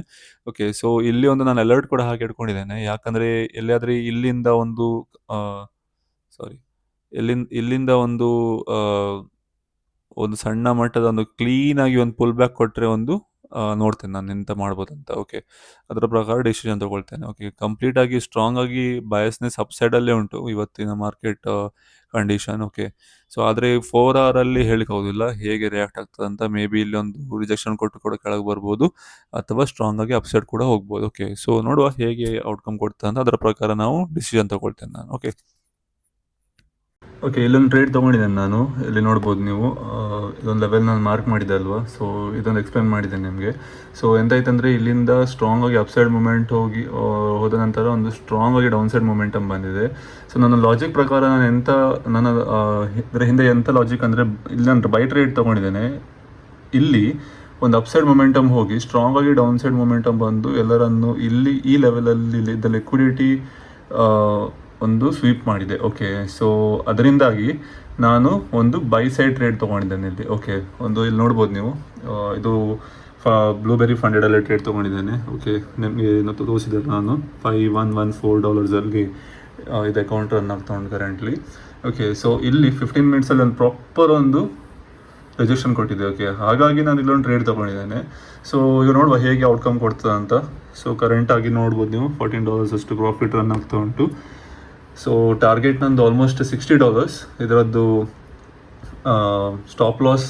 ಓಕೆ. ಸೊ ಇಲ್ಲಿ ಒಂದು ನಾನು ಅಲರ್ಟ್ ಕೂಡ ಹಾಕಿ ಇಟ್ಕೊಂಡಿದ್ದೇನೆ. ಯಾಕಂದ್ರೆ ಎಲ್ಲಿಯಾದ್ರೆ ಇಲ್ಲಿಂದ ಒಂದು ಸಾರಿ ಇಲ್ಲಿಂದ ಆ, ಒಂದು ಸಣ್ಣ ಮಟ್ಟದ ಒಂದು ಕ್ಲೀನ್ ಆಗಿ ಒಂದು ಪುಲ್ ಬ್ಯಾಕ್ ಕೊಟ್ರೆ ಒಂದು ನೋಡ್ತೇನೆ ನಾನು ಎಂತ ಮಾಡ್ಬೋದಂತ. ಓಕೆ. ಅದರ ಪ್ರಕಾರ ಡಿಸಿಷನ್ ತಗೊಳ್ತೇನೆ. ಓಕೆ. ಕಂಪ್ಲೀಟ್ ಆಗಿ ಸ್ಟ್ರಾಂಗ್ ಆಗಿ ಬಯಸ್ನೆಸ್ ಅಪ್ ಸೈಡ್ ಅಲ್ಲೇ ಉಂಟು ಇವತ್ತಿನ ಮಾರ್ಕೆಟ್ ಕಂಡೀಷನ್. ಓಕೆ. ಸೊ ಆದ್ರೆ 4 hour ಅಲ್ಲಿ ಹೇಳಿಕ್ ಹೇಗೆ ರಿಯಾಕ್ಟ್ ಆಗ್ತದೆ ಅಂತ. ಮೇ ಬಿ ಇಲ್ಲಿ ಒಂದು ರಿಜೆಕ್ಷನ್ ಕೊಟ್ಟು ಕೂಡ ಕೆಳಗೆ ಬರ್ಬೋದು, ಅಥವಾ ಸ್ಟ್ರಾಂಗ್ ಆಗಿ ಅಪ್ಸೈಡ್ ಕೂಡ ಹೋಗ್ಬೋದು. ಓಕೆ. ಸೊ ನೋಡುವ ಹೇಗೆ ಔಟ್ಕಮ್ ಕೊಡ್ತದೆ ಅಂತ. ಅದರ ಪ್ರಕಾರ ನಾವು ಡಿಸಿಷನ್ ತಗೊಳ್ತೇನೆ ನಾನು. ಓಕೆ. ಓಕೆ. ಇಲ್ಲೊಂದು ಟ್ರೇಡ್ ತೊಗೊಂಡಿದ್ದೇನೆ ನಾನು. ಇಲ್ಲಿ ನೋಡ್ಬೋದು ನೀವು. ಇದೊಂದು ಲೆವೆಲ್ ನಾನು ಮಾರ್ಕ್ ಮಾಡಿದ್ದೆ ಅಲ್ವಾ. ಸೊ ಇದೊಂದು ಎಕ್ಸ್ಪ್ಲೇನ್ ಮಾಡಿದ್ದೇನೆ ನಿಮಗೆ. ಸೊ ಎಂತಾಯ್ತಂದರೆ ಇಲ್ಲಿಂದ ಸ್ಟ್ರಾಂಗ್ ಆಗಿ ಅಪ್ಸೈಡ್ ಮೂಮೆಂಟ್ ಹೋದ ನಂತರ ಒಂದು ಸ್ಟ್ರಾಂಗ್ ಆಗಿ ಡೌನ್ ಸೈಡ್ ಮೂಮೆಂಟಮ್ ಬಂದಿದೆ. ಸೊ ನನ್ನ ಲಾಜಿಕ್ ಪ್ರಕಾರ ನನ್ನ ಇದರ ಹಿಂದೆ ಎಂಥ ಲಾಜಿಕ್ ಅಂದರೆ, ಇಲ್ಲಿ ನಾನು ಬೈ ಟ್ರೇಡ್ ತೊಗೊಂಡಿದ್ದೇನೆ. ಇಲ್ಲಿ ಒಂದು ಅಪ್ಸೈಡ್ ಮೊಮೆಂಟಮ್ ಹೋಗಿ ಸ್ಟ್ರಾಂಗ್ ಆಗಿ ಡೌನ್ ಸೈಡ್ ಮೊಮೆಂಟಮ್ ಬಂದು ಎಲ್ಲರನ್ನು ಇಲ್ಲಿ ಈ ಲೆವೆಲಲ್ಲಿ ಇದ್ದ ಲಿಕ್ವಿಡಿಟಿ ಒಂದು ಸ್ವೀಪ್ ಮಾಡಿದೆ. ಓಕೆ. ಸೊ ಅದರಿಂದಾಗಿ ನಾನು ಒಂದು ಬೈ ಸೈಡ್ ಟ್ರೇಡ್ ತೊಗೊಂಡಿದ್ದೇನೆ ಇಲ್ಲಿ. ಓಕೆ. ಇಲ್ಲಿ ನೋಡ್ಬೋದು ನೀವು. ಇದು ಬ್ಲೂಬೆರಿ ಫಂಡೆಡಲ್ಲೇ ಟ್ರೇಡ್ ತೊಗೊಂಡಿದ್ದೇನೆ. ಓಕೆ. ನಿಮಗೆ ಇವತ್ತು ತೋರಿಸಿದೆ ನಾನು. $5114 ಇದು ಅಕೌಂಟ್ ರನ್ ಆಗ್ತಾ ಉಂಟು ಕರೆಂಟ್ಲಿ. ಓಕೆ. ಸೊ ಇಲ್ಲಿ 15 ಮಿನಿಟ್ಸಲ್ಲಿ ಒಂದು ಪ್ರಾಪರ್ ಒಂದು ರಿಜೆಕ್ಷನ್ ಕೊಟ್ಟಿದೆ. ಓಕೆ. ಹಾಗಾಗಿ ನಾನು ಇಲ್ಲೊಂದು ಟ್ರೇಡ್ ತೊಗೊಂಡಿದ್ದೇನೆ. ಸೊ ಈಗ ನೋಡುವ ಹೇಗೆ ಔಟ್ಕಮ್ ಕೊಡ್ತದೆ ಅಂತ. ಸೊ ಕರೆಂಟಾಗಿ ನೋಡ್ಬೋದು ನೀವು $14 ಅಷ್ಟು ಪ್ರಾಫಿಟ್ ರನ್ ಆಗ್ತಾ ಉಂಟು. ಸೊ ಟಾರ್ಗೆಟ್ ನಂದು ಆಲ್ಮೋಸ್ಟ್ $60. ಇದರದ್ದು ಸ್ಟಾಪ್ ಲಾಸ್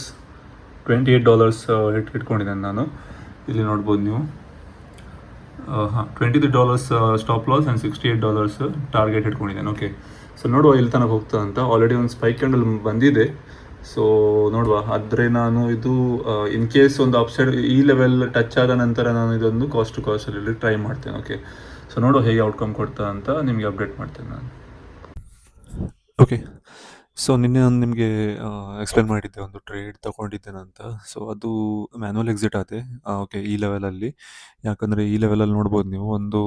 $28 ಇಟ್ಕೊಂಡಿದ್ದೇನೆ ನಾನು. ಇಲ್ಲಿ ನೋಡ್ಬೋದು ನೀವು. $23 ಸ್ಟಾಪ್ ಲಾಸ್ ಆ್ಯಂಡ್ $68 ಟಾರ್ಗೆಟ್ ಇಟ್ಕೊಂಡಿದ್ದೇನೆ. ಓಕೆ. ಸೊ ನೋಡುವ ಇಲ್ಲಿ ತನಕ ಹೋಗ್ತದೆ ಅಂತ. ಆಲ್ರೆಡಿ ಒಂದು ಸ್ಪೈಕ್ ಕ್ಯಾಂಡಲ್ ಬಂದಿದೆ. ಸೊ ನೋಡುವ. ಆದರೆ ನಾನು ಇದು ಇನ್ ಕೇಸ್ ಒಂದು ಅಪ್ಸೈಡ್ ಈ ಲೆವೆಲ್ ಟಚ್ ಆದ ನಂತರ ನಾನು ಇದೊಂದು ಕಾಸ್ಟ್ ಟು ಕಾಸ್ಟಲ್ಲಿ ಟ್ರೈ ಮಾಡ್ತೇನೆ. ಓಕೆ. ಸೊ ನೋಡುವ ಹೇಗೆ ಔಟ್ಕಮ್ ಕೊಡ್ತಾ ಅಂತ ನಿಮಗೆ ಅಪ್ಡೇಟ್ ಮಾಡ್ತೇನೆ ನಾನು. ಓಕೆ. ಸೊ ನಿನ್ನೆ ನಾನು ನಿಮಗೆ ಎಕ್ಸ್ಪ್ಲೇನ್ ಮಾಡಿದ್ದೆ ಒಂದು ಟ್ರೇಡ್ ತೊಗೊಂಡಿದ್ದೇನಂತ. ಸೊ ಅದು ಮ್ಯಾನ್ಯುವಲ್ ಎಕ್ಸಿಟ್ ಆದೆ. ಓಕೆ. ಈ ಲೆವೆಲಲ್ಲಿ. ಯಾಕಂದರೆ ಈ ಲೆವೆಲಲ್ಲಿ ನೋಡ್ಬೋದು ನೀವು. ಒಂದು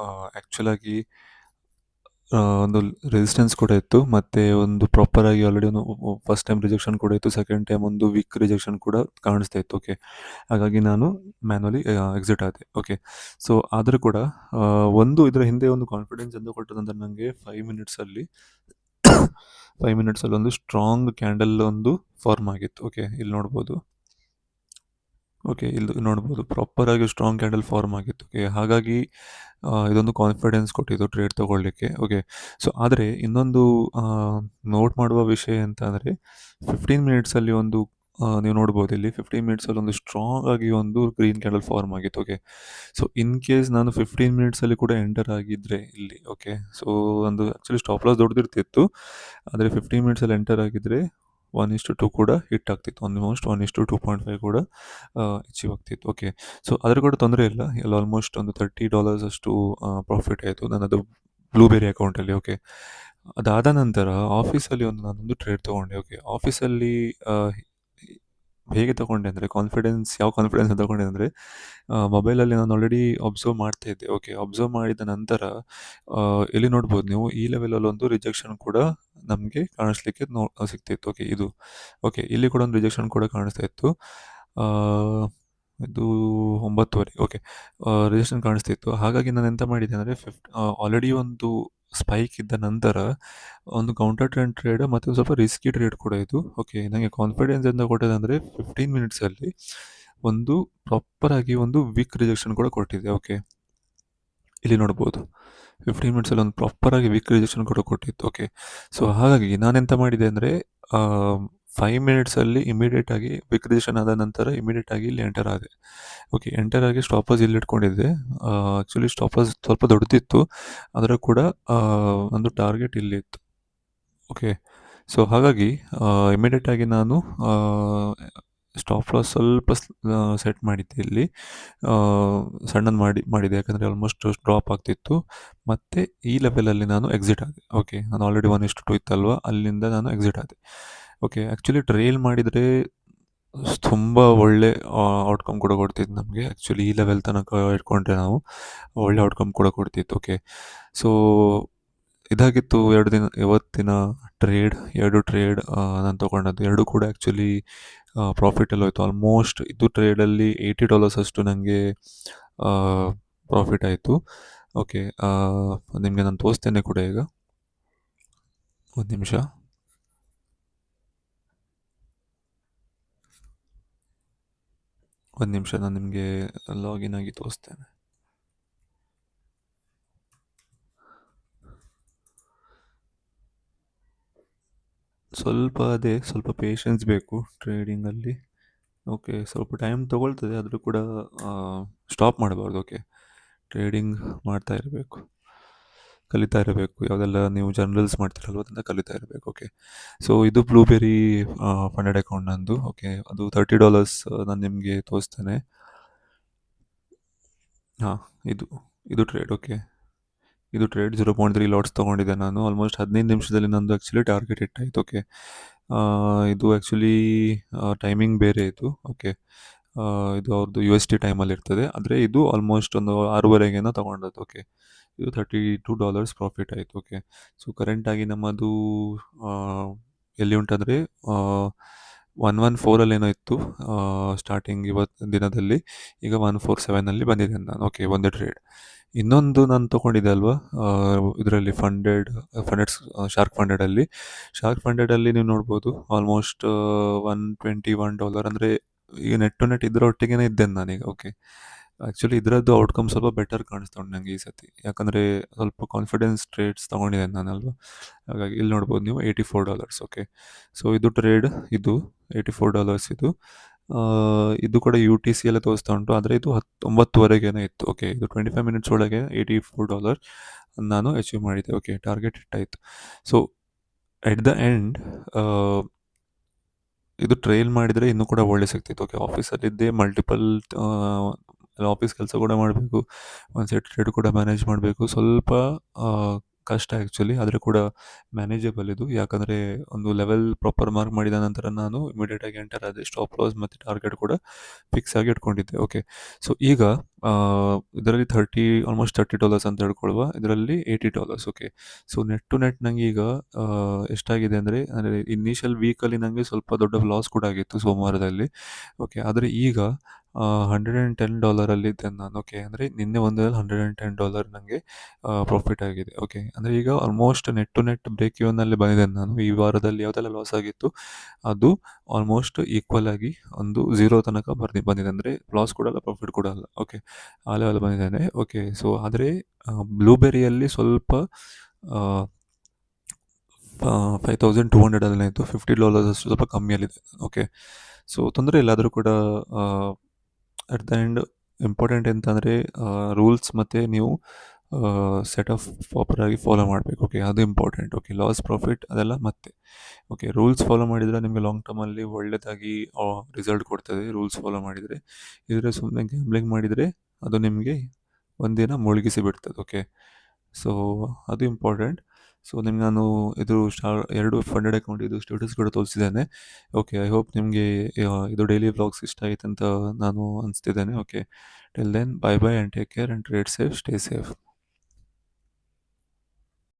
ಆ್ಯಕ್ಚುಲಾಗಿ ಒಂದು ರೆಸಿಸ್ಟೆನ್ಸ್ ಕೂಡ ಇತ್ತು, ಮತ್ತು ಒಂದು ಪ್ರಾಪರಾಗಿ ಆಲ್ರೆಡಿ ಒಂದು ಫಸ್ಟ್ ಟೈಮ್ ರಿಜೆಕ್ಷನ್ ಕೂಡ ಇತ್ತು, ಸೆಕೆಂಡ್ ಟೈಮ್ ಒಂದು ವೀಕ್ ರಿಜೆಕ್ಷನ್ ಕೂಡ ಕಾಣಿಸ್ತಾ ಇತ್ತು. ಓಕೆ. ಹಾಗಾಗಿ ನಾನು ಮ್ಯಾನ್ಯುವಲಿ ಎಕ್ಸಿಟ್ ಆದೆ. ಓಕೆ. ಸೊ ಆದರೂ ಕೂಡ ಒಂದು ಇದರ ಹಿಂದೆ ಒಂದು ಕಾನ್ಫಿಡೆನ್ಸ್ ಎಂದು ಕೊಟ್ಟದಂದ್ರೆ ನನಗೆ 5 ಮಿನಿಟ್ಸಲ್ಲಿ 5 ಮಿನಿಟ್ಸಲ್ಲಿ ಒಂದು ಸ್ಟ್ರಾಂಗ್ ಕ್ಯಾಂಡಲ್ ಒಂದು ಫಾರ್ಮ್ ಆಗಿತ್ತು. ಓಕೆ. ಇಲ್ಲಿ ನೋಡ್ಬೋದು. ಓಕೆ. ಇಲ್ಲಿ ನೋಡ್ಬೋದು ಪ್ರಾಪರಾಗಿ ಸ್ಟ್ರಾಂಗ್ ಕ್ಯಾಂಡಲ್ ಫಾರ್ಮ್ ಆಗಿತ್ತು. ಓಕೆ. ಹಾಗಾಗಿ ಇದೊಂದು ಕಾನ್ಫಿಡೆನ್ಸ್ ಕೊಟ್ಟಿದ್ದು ಟ್ರೇಡ್ ತೊಗೊಳ್ಳಿಕ್ಕೆ. ಓಕೆ. ಸೊ ಆದರೆ ಇನ್ನೊಂದು ನೋಟ್ ಮಾಡುವ ವಿಷಯ ಎಂತ ಅಂದರೆ, 15 ಮಿನಿಟ್ಸಲ್ಲಿ ಒಂದು ನೀವು ನೋಡ್ಬೋದು ಇಲ್ಲಿ 15 ಮಿನಿಟ್ಸಲ್ಲಿ ಒಂದು ಸ್ಟ್ರಾಂಗ್ ಆಗಿ ಒಂದು ಗ್ರೀನ್ ಕ್ಯಾಂಡಲ್ ಫಾರ್ಮ್ ಆಗಿತ್ತು. ಓಕೆ. ಸೊ ಇನ್ ಕೇಸ್ ನಾನು 15 ಮಿನಿಟ್ಸಲ್ಲಿ ಕೂಡ ಎಂಟರ್ ಆಗಿದ್ದರೆ ಇಲ್ಲಿ. ಓಕೆ. ಸೊ ಒಂದು ಆ್ಯಕ್ಚುಲಿ ಸ್ಟಾಪ್ ಲಾಸ್ ದೊಡ್ಡದಿರ್ತಿತ್ತು, ಆದರೆ 15 ಮಿನಿಟ್ಸಲ್ಲಿ ಎಂಟರ್ ಆಗಿದ್ದರೆ 1:2 ಕೂಡ ಹಿಟ್ ಆಗ್ತಿತ್ತು. ಆಲ್ಮೋಸ್ಟ್ 1:2.5 ಕೂಡ ಅಚೀವ್ ಆಗ್ತಿತ್ತು. ಓಕೆ. ಸೊ ಅದ್ರ ಕೂಡ ತೊಂದರೆ ಇಲ್ಲ. ಎಲ್ಲ ಆಲ್ಮೋಸ್ಟ್ ಒಂದು $30 ಅಷ್ಟು ಪ್ರಾಫಿಟ್ ಆಯಿತು ನನ್ನದು ಬ್ಲೂಬೆರಿ ಅಕೌಂಟಲ್ಲಿ. ಓಕೆ. ಅದಾದ ನಂತರ ಆಫೀಸಲ್ಲಿ ನಾನೊಂದು ಟ್ರೇಡ್ ತೊಗೊಂಡೆ. ಓಕೆ. ಆಫೀಸಲ್ಲಿ ಹೇಗೆ ತೊಗೊಂಡೆ ಅಂದರೆ, ಯಾವ ಕಾನ್ಫಿಡೆನ್ಸ್ ತೊಗೊಂಡೆ ಅಂದರೆ, ಮೊಬೈಲಲ್ಲಿ ನಾನು ಆಲ್ರೆಡಿ ಅಬ್ಸರ್ವ್ ಮಾಡ್ತಾ ಇದ್ದೆ. ಓಕೆ. ಅಬ್ಸರ್ವ್ ಮಾಡಿದ ನಂತರ ಇಲ್ಲಿ ನೋಡ್ಬೋದು ನೀವು. ಈ ಲೆವೆಲಲ್ಲಿ ಒಂದು ರಿಜೆಕ್ಷನ್ ಕೂಡ ನಮಗೆ ಕಾಣಿಸ್ಲಿಕ್ಕೆ ಸಿಗ್ತಿತ್ತು. ಓಕೆ. ಓಕೆ. ಇಲ್ಲಿ ಕೂಡ ಒಂದು ರಿಜೆಕ್ಷನ್ ಕೂಡ ಕಾಣಿಸ್ತಾ ಇತ್ತು. ಇದು 9:30. ಓಕೆ. ರಿಜೆಕ್ಷನ್ ಕಾಣಿಸ್ತಿತ್ತು. ಹಾಗಾಗಿ ನಾನು ಎಂತ ಮಾಡಿದ್ದೆ ಅಂದರೆ, ಆಲ್ರೆಡಿ ಒಂದು ಸ್ಪೈಕ್ ಇದ್ದ ನಂತರ ಒಂದು ಕೌಂಟರ್ ಟ್ರೇಡ್ ಮತ್ತು ಸ್ವಲ್ಪ ರಿಸ್ಕಿ ಟ್ರೇಡ್ ಕೂಡ ಇದು. ಓಕೆ. ನನಗೆ ಕಾನ್ಫಿಡೆನ್ಸ್ ಎಂತ ಕೊಟ್ಟಿದೆ ಅಂದರೆ, 15 ಮಿನಿಟ್ಸಲ್ಲಿ ಒಂದು ಪ್ರಾಪರಾಗಿ ಒಂದು ವೀಕ್ ರಿಜೆಕ್ಷನ್ ಕೂಡ ಕೊಟ್ಟಿದೆ. ಓಕೆ. ಇಲ್ಲಿ ನೋಡ್ಬೋದು 15 ಮಿನಿಟ್ಸಲ್ಲಿ ಒಂದು ಪ್ರಾಪರಾಗಿ ವೀಕ್ ರಿಜೆಕ್ಷನ್ ಕೂಡ ಕೊಟ್ಟಿತ್ತು. ಓಕೆ. ಸೊ ಹಾಗಾಗಿ ನಾನೆಂತ ಮಾಡಿದೆ ಅಂದರೆ, 5 ಮಿನಿಟ್ಸಲ್ಲಿ ಇಮಿಡಿಯೇಟಾಗಿ ವೀಕ್ ರಿಜೆಕ್ಷನ್ ಆದ ನಂತರ ಇಮಿಡಿಯೇಟಾಗಿ ಇಲ್ಲಿ ಎಂಟರ್ ಆದೆ. ಓಕೆ. ಎಂಟರ್ ಆಗಿ ಸ್ಟಾಪ್ ಲಾಸ್ ಇಲ್ಲಿ ಇಟ್ಕೊಂಡಿದ್ದೆ. ಆ್ಯಕ್ಚುಲಿ ಸ್ಟಾಪ್ ಲಾಸ್ ಸ್ವಲ್ಪ ದೊಡ್ಡದಿತ್ತು, ಅದರ ಕೂಡ ಒಂದು ಟಾರ್ಗೆಟ್ ಇಲ್ಲಿತ್ತು. ಓಕೆ. ಸೊ ಹಾಗಾಗಿ ಇಮಿಡಿಯೇಟಾಗಿ ನಾನು ಸ್ಟಾಪ್ ಲಾಸ್ ಸ್ವಲ್ಪ ಸೆಟ್ ಮಾಡಿದ್ದೆ ಇಲ್ಲಿ. ಸಣ್ಣದು ಮಾಡಿದೆ ಯಾಕಂದರೆ ಆಲ್ಮೋಸ್ಟ್ ಡ್ರಾಪ್ ಆಗ್ತಿತ್ತು. ಮತ್ತು ಈ ಲೆವೆಲಲ್ಲಿ ನಾನು ಎಕ್ಸಿಟ್ ಆದೆ. ಓಕೆ, ನಾನು ಆಲ್ರೆಡಿ 1:2 ಇತ್ತಲ್ವ, ಅಲ್ಲಿಂದ ನಾನು ಎಕ್ಸಿಟ್ ಆದೆ. ಓಕೆ, ಆ್ಯಕ್ಚುಲಿ ಟ್ರೇಲ್ ಮಾಡಿದರೆ ತುಂಬ ಒಳ್ಳೆ ಔಟ್ಕಮ್ ಕೂಡ ಕೊಡ್ತಿತ್ತು ನಮಗೆ. ಆ್ಯಕ್ಚುಲಿ ಈ ಲೆವೆಲ್ ತನಕ ಇಟ್ಕೊಂಡ್ರೆ ನಾವು ಒಳ್ಳೆ ಔಟ್ಕಮ್ ಕೂಡ ಕೊಡ್ತಿತ್ತು. ಓಕೆ, ಸೊ ಇದಾಗಿತ್ತು ಇವತ್ತಿನ ಟ್ರೇಡ್. 2 ಟ್ರೇಡ್ ನಾನು ತೊಗೊಂಡದ್ದು. 2 ಕೂಡ ಆ್ಯಕ್ಚುಲಿ ಪ್ರಾಫಿಟಲ್ಲಿ ಹೋಯಿತು. ಆಲ್ಮೋಸ್ಟ್ ಇದು ಟ್ರೇಡಲ್ಲಿ $80 ಅಷ್ಟು ನನಗೆ ಪ್ರಾಫಿಟ್ ಆಯಿತು. ಓಕೆ, ನಿಮಗೆ ನಾನು ತೋರಿಸ್ತೇನೆ ಕೂಡ ಈಗ. ಒಂದು ನಿಮಿಷ. ನಾನು ನಿಮಗೆ ಲಾಗಿನ್ ಆಗಿ ತೋರಿಸ್ತೇನೆ. ಸ್ವಲ್ಪ ಪೇಷನ್ಸ್ ಬೇಕು ಟ್ರೇಡಿಂಗಲ್ಲಿ. ಓಕೆ, ಸ್ವಲ್ಪ ಟೈಮ್ ತೊಗೊಳ್ತದೆ, ಆದರೂ ಕೂಡ ಸ್ಟಾಪ್ ಮಾಡಬಾರ್ದು. ಓಕೆ, ಟ್ರೇಡಿಂಗ್ ಮಾಡ್ತಾ ಇರಬೇಕು, ಕಲಿತಾ ಇರಬೇಕು. ಯಾವುದೆಲ್ಲ ನೀವು ಜರ್ನಲ್ಸ್ ಮಾಡ್ತಿರಲ್ವ ಅದನ್ನು ಕಲಿತಾ ಇರಬೇಕು. ಓಕೆ, ಸೊ ಇದು ಬ್ಲೂಬೆರಿ ಫಂಡೆಡ್ ಅಕೌಂಟ್ ನಂದು. ಓಕೆ, ಅದು $30 ನಾನು ನಿಮಗೆ ತೋರಿಸ್ತೇನೆ. ಹಾಂ, ಇದು ಟ್ರೇಡ್. ಓಕೆ, ಇದು ಟ್ರೇಡ್ 0.3 ಲಾಟ್ಸ್ ತೊಗೊಂಡಿದ್ದೆ ನಾನು. ಆಲ್ಮೋಸ್ಟ್ 15 ನಿಮಿಷದಲ್ಲಿ ನಂದು ಆ್ಯಕ್ಚುಲಿ ಟಾರ್ಗೆಟ್ ಹಿಟ್ಟಾಯಿತು. ಓಕೆ, ಇದು ಆ್ಯಕ್ಚುಲಿ ಟೈಮಿಂಗ್ ಬೇರೆ ಇದು. ಓಕೆ, ಇದು ಅವ್ರದ್ದು USD ಟೈಮಲ್ಲಿ ಇರ್ತದೆ, ಆದರೆ ಇದು ಆಲ್ಮೋಸ್ಟ್ ಒಂದು 6:30ಗೇನೋ ತೊಗೊಂಡದ್ದು. ಓಕೆ, ಇದು $32 ಪ್ರಾಫಿಟ್ ಆಯಿತು. ಓಕೆ, ಸೊ ಕರೆಂಟಾಗಿ ನಮ್ಮದು ಎಲ್ಲಿ ಉಂಟಂದರೆ 114 ಏನೋ ಇತ್ತು ಸ್ಟಾರ್ಟಿಂಗ್ ಇವತ್ತು ದಿನದಲ್ಲಿ. ಈಗ 147ಅಲ್ಲಿ ಬಂದಿದ್ದೇನೆ ನಾನು. ಓಕೆ, ಒಂದೇ ಟ್ರೇಡ್. ಇನ್ನೊಂದು ನಾನು ತೊಗೊಂಡಿದ್ದೆ ಅಲ್ವಾ ಇದರಲ್ಲಿ ಫಂಡೆಡ್ ಶಾರ್ಕ್ ಫಂಡೆಡಲ್ಲಿ ನೀವು ನೋಡ್ಬೋದು ಆಲ್ಮೋಸ್ಟ್ $121. ಅಂದರೆ ಈಗ ನೆಟ್ ಟು ನೆಟ್ ಇದರ ಒಟ್ಟಿಗೆ ಇದ್ದೇನೆ ನಾನೀಗ. ಓಕೆ, ಆ್ಯಕ್ಚುಲಿ ಇದರದ್ದು ಔಟ್ಕಮ್ ಸ್ವಲ್ಪ ಬೆಟರ್ ಕಾಣಿಸ್ತಾ ಉಂಟು ನನಗೆ ಈ ಸತಿ, ಯಾಕಂದರೆ ಸ್ವಲ್ಪ ಕಾನ್ಫಿಡೆನ್ಸ್ ಟ್ರೇಡ್ಸ್ ತೊಗೊಂಡಿದ್ದೇನೆ ನಾನಲ್ವ. ಹಾಗಾಗಿ ಇಲ್ಲಿ ನೋಡ್ಬೋದು ನೀವು $84. ಓಕೆ, ಸೊ ಇದು ಟ್ರೇಡ್, ಇದು $84 ಇದು. ಇದು ಕೂಡ UTC ಎಲ್ಲ ತೋರಿಸ್ತಾ ಉಂಟು, ಆದರೆ ಇದು 9:30ಗೇನೋ ಇತ್ತು. ಓಕೆ, ಇದು 25 ಮಿನಿಟ್ಸ್ ಒಳಗೆ $84 ನಾನು ಅಚೀವ್ ಮಾಡಿದ್ದೆ. ಓಕೆ, ಟಾರ್ಗೆಟ್ ಹಿಟ್ಟಾಯಿತು. ಸೊ ಎಟ್ ದ ಎಂಡ್ ಇದು ಟ್ರೇಲ್ ಮಾಡಿದರೆ ಇನ್ನೂ ಕೂಡ ಒಳ್ಳೆ ಸಿಗ್ತಿತ್ತು. ಓಕೆ, ಆಫೀಸಲ್ಲಿದ್ದೇ ಮಲ್ಟಿಪಲ್ ಆಫೀಸ್ ಕೆಲಸ ಕೂಡ ಮಾಡಬೇಕು, ಒಂದು ಸೆಟ್ ಟ್ರೇಡ್ ಕೂಡ ಮ್ಯಾನೇಜ್ ಮಾಡಬೇಕು. ಸ್ವಲ್ಪ ಕಷ್ಟ ಆ್ಯಕ್ಚುಲಿ, ಆದರೆ ಕೂಡ ಮ್ಯಾನೇಜಬಲ್ ಇದು. ಯಾಕಂದರೆ ಒಂದು ಲೆವೆಲ್ ಪ್ರಾಪರ್ ಮಾರ್ಕ್ ಮಾಡಿದ ನಂತರ ನಾನು ಇಮಿಡಿಯೇಟಾಗಿ ಎಂಟರ್ ಆದೆ. ಸ್ಟಾಪ್ ಲಾಸ್ ಮತ್ತು ಟಾರ್ಗೆಟ್ ಕೂಡ ಫಿಕ್ಸ್ ಆಗಿ ಇಟ್ಕೊಂಡಿದ್ದೆ. ಓಕೆ, ಸೊ ಈಗ ಇದರಲ್ಲಿ ಆಲ್ಮೋಸ್ಟ್ $30 ಅಂತ ಹೇಳ್ಕೊಳ್ಳುವ, ಇದರಲ್ಲಿ $80. Okay, so net to net ನನಗೆ ಈಗ ಎಷ್ಟಾಗಿದೆ ಅಂದರೆ ಇನಿಷಿಯಲ್ ವೀಕಲ್ಲಿ ನನಗೆ ಸ್ವಲ್ಪ ದೊಡ್ಡ ಲಾಸ್ ಕೂಡ ಆಗಿತ್ತು ಸೋಮವಾರದಲ್ಲಿ. ಓಕೆ, ಆದರೆ ಈಗ $110 ಇದ್ದೇನೆ ನಾನು. ಓಕೆ, ಅಂದರೆ ನಿನ್ನೆ ಒಂದು $110 ನನಗೆ ಪ್ರಾಫಿಟ್ ಆಗಿದೆ. ಓಕೆ, ಅಂದರೆ ಈಗ almost net to net break ಇವನ್ನಲ್ಲಿ ಬಂದಿದ್ದೇನೆ ನಾನು. ಈ ವಾರದಲ್ಲಿ ಯಾವುದೆಲ್ಲ ಲಾಸ್ ಆಗಿತ್ತು ಅದು ಆಲ್ಮೋಸ್ಟ್ ಈಕ್ವಲ್ ಆಗಿ ಒಂದು 0 ತನಕ ಬಂದಿದೆ. ಅಂದರೆ ಲಾಸ್ ಕೂಡ ಅಲ್ಲ, ಪ್ರಾಫಿಟ್ ಕೂಡ ಅಲ್ಲ. ಓಕೆ, ಆ ಲೆವೆಲ್ ಬಂದಿದ್ದೇನೆ. ಓಕೆ, ಸೊ ಆದರೆ ಬ್ಲೂಬೆರಿಯಲ್ಲಿ ಸ್ವಲ್ಪ $5200 ಇತ್ತು, $50 ಅಷ್ಟು ಸ್ವಲ್ಪ ಕಮ್ಮಿಯಲ್ಲಿದೆ. ಓಕೆ, ಸೊ ತೊಂದರೆ ಇಲ್ಲ, ಆದರೂ ಕೂಡ ಅಟ್ ದ ಎಂಡ್ ಇಂಪಾರ್ಟೆಂಟ್ ಎಂತಂದರೆ ರೂಲ್ಸ್ ಮತ್ತು ನೀವು ಸೆಟ್ ಆಫ್ ಪ್ರಾಪರಾಗಿ ಫಾಲೋ ಮಾಡಬೇಕು. ಓಕೆ, ಅದು ಇಂಪಾರ್ಟೆಂಟ್. ಓಕೆ, ಲಾಸ್ ಪ್ರಾಫಿಟ್ ಅದೆಲ್ಲ ಮತ್ತೆ. ಓಕೆ, ರೂಲ್ಸ್ ಫಾಲೋ ಮಾಡಿದರೆ ನಿಮಗೆ ಲಾಂಗ್ ಟರ್ಮಲ್ಲಿ ಒಳ್ಳೆಯದಾಗಿ ರಿಸಲ್ಟ್ ಕೊಡ್ತದೆ ರೂಲ್ಸ್ ಫಾಲೋ ಮಾಡಿದರೆ. ಇದರ ಸುಮ್ಮನೆ ಗ್ಯಾಮ್ಲಿಂಗ್ ಮಾಡಿದರೆ ಅದು ನಿಮಗೆ ಒಂದಿನ ಮುಳುಗಿಸಿ ಬಿಡ್ತದೆ. ಓಕೆ, ಸೊ ಅದು ಇಂಪಾರ್ಟೆಂಟ್. ಸೊ ನಿಮ್ಗೆ ನಾನು ಇದು 2 ಫಂಡೆಡ್ ಅಕೌಂಟ್ ಇದು ಸ್ಟೇಟಸ್ ಕೂಡ ತೋರಿಸಿದ್ದೇನೆ. ಓಕೆ, ಐ ಹೋಪ್ ನಿಮಗೆ ಇದು ಡೈಲಿ ವ್ಲಾಗ್ಸ್ ಇಷ್ಟ ಆಯ್ತು ಅಂತ ನಾನು ಅನಿಸ್ತಿದ್ದೇನೆ. Okay, till then, bye bye and take care and trade safe, stay safe.